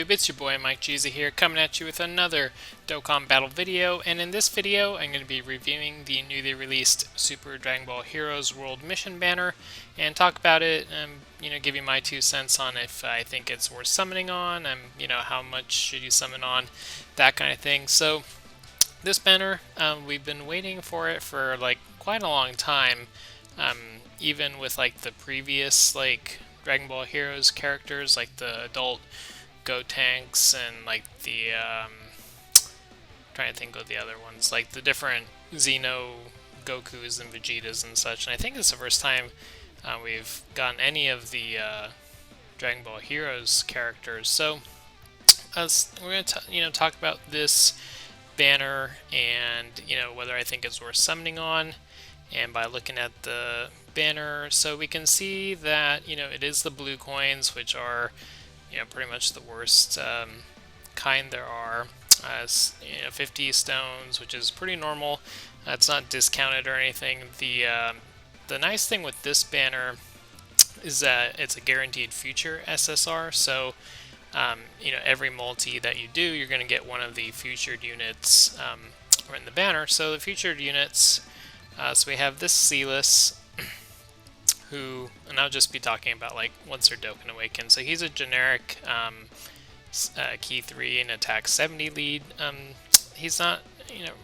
YouTube? It's your boy MikeJeezy here, coming at you with another Dokkan battle video, and in this video I'm going to be reviewing the newly released Super Dragon Ball Heroes World Mission banner and talk about it and give you my 2 cents on if I think it's worth summoning on, and how much should you summon on, that kind of thing. So this banner, we've been waiting for it for like quite a long time, even with like the previous like Dragon Ball Heroes characters, like the adult Gotenks and like the trying to think of the other ones, like the different Xeno Gokus and Vegetas and such. And I think it's the first time we've gotten any of the Dragon Ball Heroes characters. So we're going to talk about this banner and whether I think it's worth summoning on. And by looking at the banner, so we can see that it is the blue coins, which are pretty much the worst kind there are. 50 stones, which is pretty normal. It's not discounted or anything. The nice thing with this banner is that it's a guaranteed future SSR. So every multi that you do, you're going to get one of the featured units in the banner. So the featured units. So we have this Sealess, who, and I'll just be talking about like once their Dokkan Awaken. So he's a generic Key 3 and Attack 70 lead. He's not,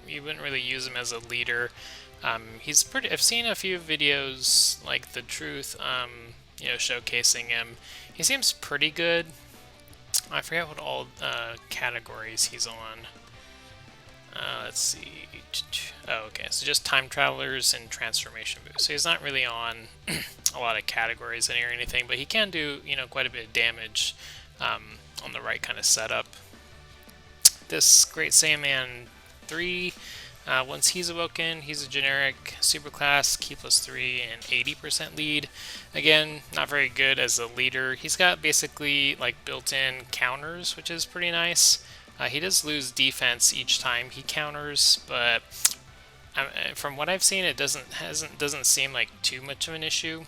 you wouldn't really use him as a leader. He's pretty. I've seen a few videos like The Truth, showcasing him. He seems pretty good. I forget what all categories he's on. Let's see. Oh, okay. So just time travelers and transformation boost. So he's not really on a lot of categories or anything, but he can do quite a bit of damage on the right kind of setup. This Great Saiyaman 3, once he's awoken, he's a generic superclass, Key plus 3 and 80% lead. Again, not very good as a leader. He's got basically like built-in counters, which is pretty nice. He does lose defense each time he counters, but from what I've seen, it doesn't seem like too much of an issue.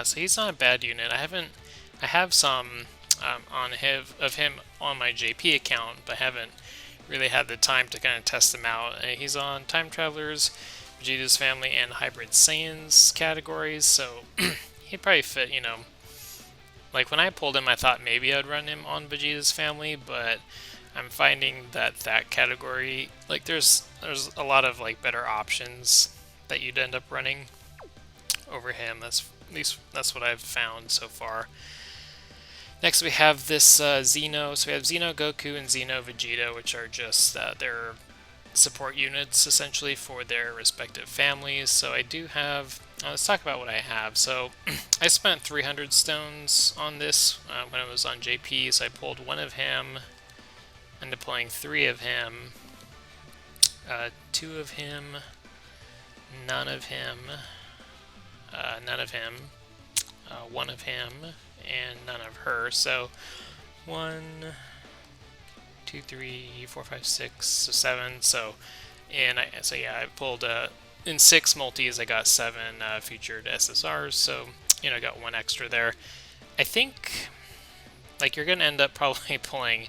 So he's not a bad unit. I have some of him on my JP account, but haven't really had the time to kind of test him out. He's on Time Travelers, Vegeta's Family, and Hybrid Saiyans categories, so he'd probably fit, like when I pulled him, I thought maybe I'd run him on Vegeta's Family, but I'm finding that category, like there's a lot of like better options that you'd end up running over him. At least that's what I've found so far. Next we have this Xeno. So we have Xeno Goku and Xeno Vegeta, which are just their support units essentially for their respective families. So I do have, let's talk about what I have. So I spent 300 stones on this when it was on JP, so I pulled one of him, ended up pulling 3 of him, 2 of him, none of him, none of him, 1 of him, and none of her. So 1, 2, 3, 4, 5, 6, so 7. So I pulled in 6 multis. I got 7 featured SSRs. So I got 1 extra there. I think like you're gonna end up probably pulling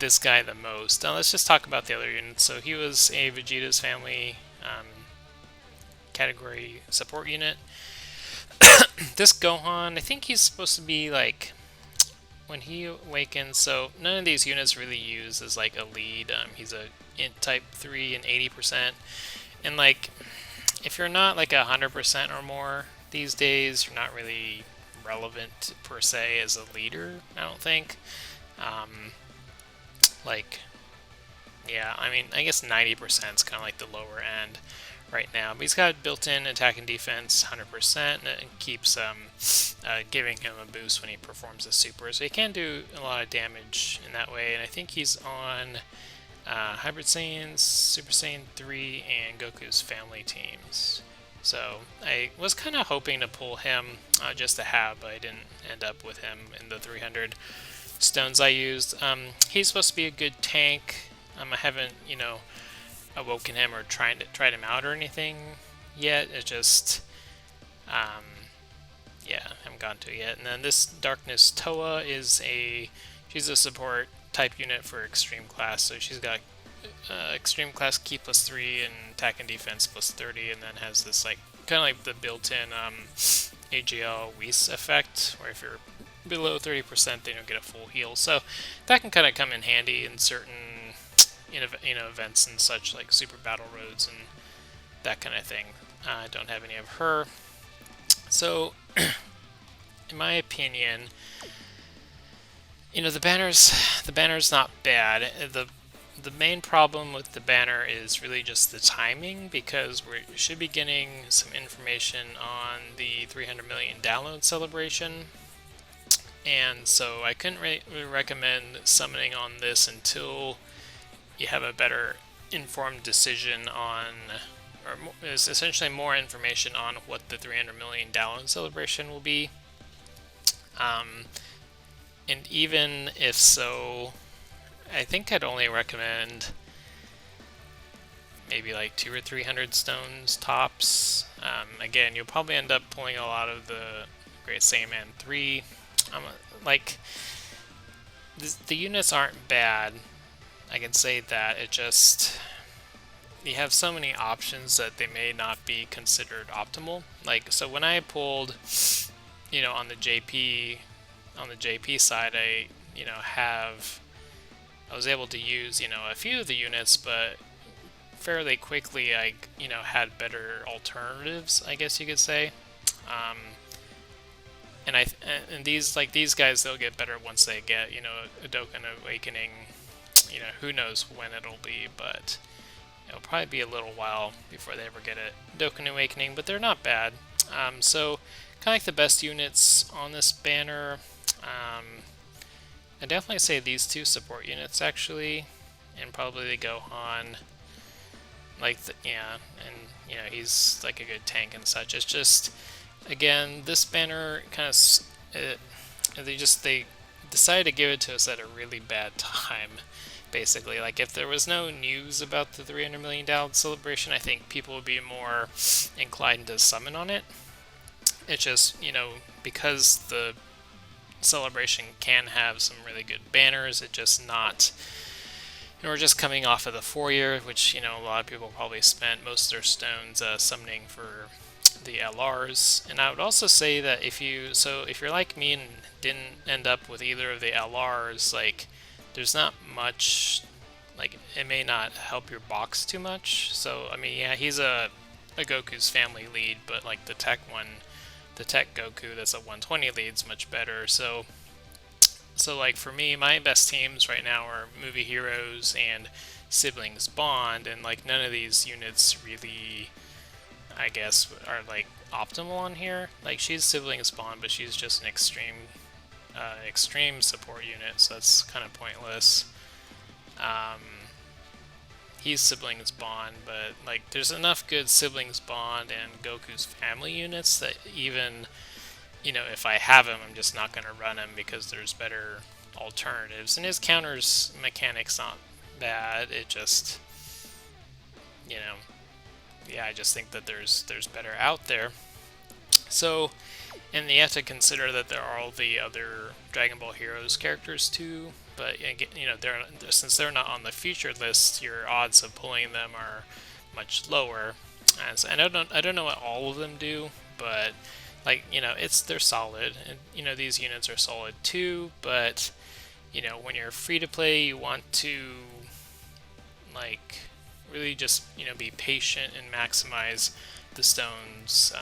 this guy the most. Now let's just talk about the other units. So he was a Vegeta's Family category support unit. This Gohan, I think he's supposed to be like when he awakens. So none of these units really use as like a lead. He's a int type 3 and 80%, and like if you're not like 100% or more these days, you're not really relevant per se as a leader, I don't think. I mean, I guess 90% is kind of like the lower end right now, but he's got built-in attack and defense 100%, and it keeps giving him a boost when he performs a super, so he can do a lot of damage in that way. And I think he's on Hybrid Saiyans, Super Saiyan 3, and Goku's family teams. So I was kind of hoping to pull him just to have, but I didn't end up with him in the 300 stones I used. He's supposed to be a good tank. I haven't, awoken him or tried him out or anything yet. It's just, yeah, I haven't gotten to it yet. And then this Darkness Toa is a she's a support type unit for extreme class, so she's got extreme class key +3 and attack and defense +30, and then has this like kind of like the built-in AGL Weiss effect, where if you're below 30%, then you'll get a full heal. So that can kind of come in handy in certain events and such, like super battle roads and that kind of thing. I don't have any of her. So, in my opinion, the banner's not bad. The main problem with the banner is really just the timing, because we should be getting some information on the 300 million download celebration, and so I couldn't really recommend summoning on this until you have a better informed decision on, or is essentially more information on what the 300 million download celebration will be. And even if so, I think I'd only recommend maybe like 200 or 300 stones tops. Again, you'll probably end up pulling a lot of the Great Saiyaman 3. Like, the units aren't bad, I can say that. It just, you have so many options that they may not be considered optimal. Like, so when I pulled, on the JP side, I was able to use, a few of the units, but fairly quickly I, had better alternatives, I guess you could say. And these guys, they'll get better once they get, a Dokkan Awakening. Who knows when it'll be, but it'll probably be a little while before they ever get a Dokkan Awakening, but they're not bad. So kind of like the best units on this banner. I definitely say these two support units, actually, and probably the Gohan. And he's like a good tank and such. It's just, again, this banner kind of, they decided to give it to us at a really bad time, basically. Like, if there was no news about the 300 million download celebration, I think people would be more inclined to summon on it. It's just, because the celebration can have some really good banners, it just not, we're just coming off of the 4-year, which, a lot of people probably spent most of their stones summoning for the LRs. And I would also say that if you're like me and didn't end up with either of the LRs, like, there's not much, like, it may not help your box too much. So, I mean, yeah, he's a Goku's family lead, but like the tech Goku that's a 120 lead's much better. So like, for me, my best teams right now are Movie Heroes and Siblings Bond, and like none of these units really, I guess, are like optimal on here. Like, she's Siblings Bond, but she's just an extreme support unit, so that's kind of pointless. He's Siblings Bond, but like, there's enough good Siblings Bond and Goku's family units that even, if I have him, I'm just not going to run him because there's better alternatives. And his counters mechanic's not bad. It just, yeah, I just think that there's better out there. So, and you have to consider that there are all the other Dragon Ball Heroes characters too. But since they're not on the featured list, your odds of pulling them are much lower. And I don't know what all of them do, but like, they're solid, and these units are solid too. But when you're free to play, you want to like really just be patient and maximize the stones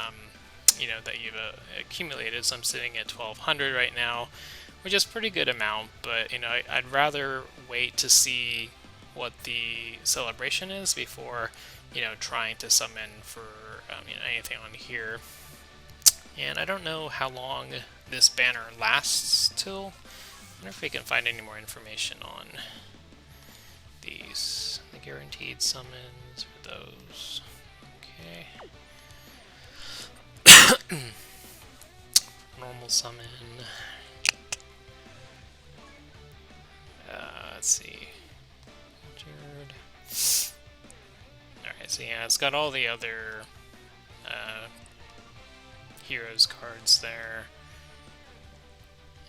that you've accumulated. So I'm sitting at 1200 right now, which is a pretty good amount, but I'd rather wait to see what the celebration is before trying to summon for anything on here. And I don't know how long this banner lasts till. I wonder if we can find any more information on these. The guaranteed summons for those. Okay. Normal summon. Let's see. Alright, so yeah, it's got all the other heroes cards there,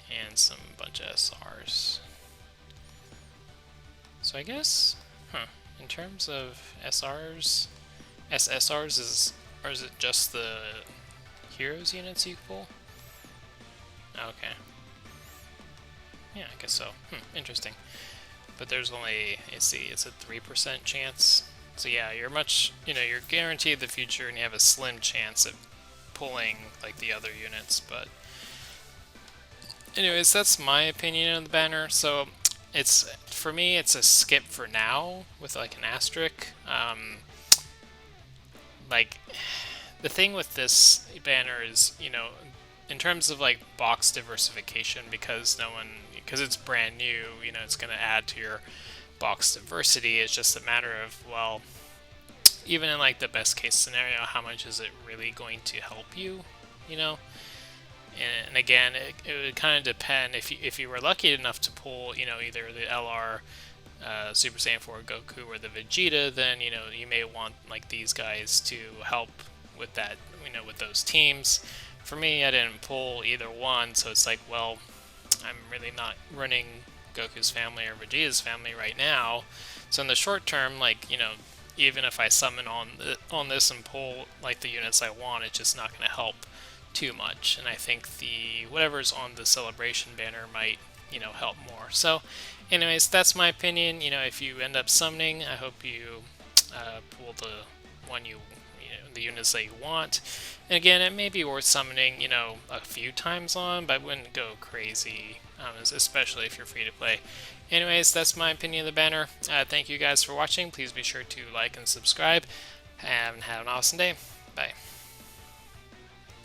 and some bunch of SRs. So I guess, in terms of SSRs or is it just the heroes units you pull? Okay. Yeah, I guess so. Interesting. But there's only, it's a 3% chance. So yeah, you're you're guaranteed the future and you have a slim chance of pulling like the other units, but anyways, that's my opinion on the banner. So for me, it's a skip for now with like an asterisk. Like the thing with this banner is, in terms of like box diversification, because it's brand new, it's going to add to your box diversity. It's just a matter of, well, even in like the best case scenario, how much is it really going to help you, And again, it would kind of depend if you were lucky enough to pull, either the LR Super Saiyan 4 Goku or the Vegeta, then you may want like these guys to help with that, with those teams. For me, I didn't pull either one, so it's like, well, I'm really not running Goku's family or Vegeta's family right now. So in the short term, like, even if I summon on this and pull like the units I want, it's just not going to help too much. And I think the whatever's on the celebration banner might, help more. So anyways, that's my opinion. If you end up summoning, I hope you pull the one the units that you want. And again, it may be worth summoning, a few times on, but I wouldn't go crazy, especially if you're free to play. Anyways, that's my opinion of the banner. Thank you guys for watching. Please be sure to like and subscribe, and have an awesome day. Bye.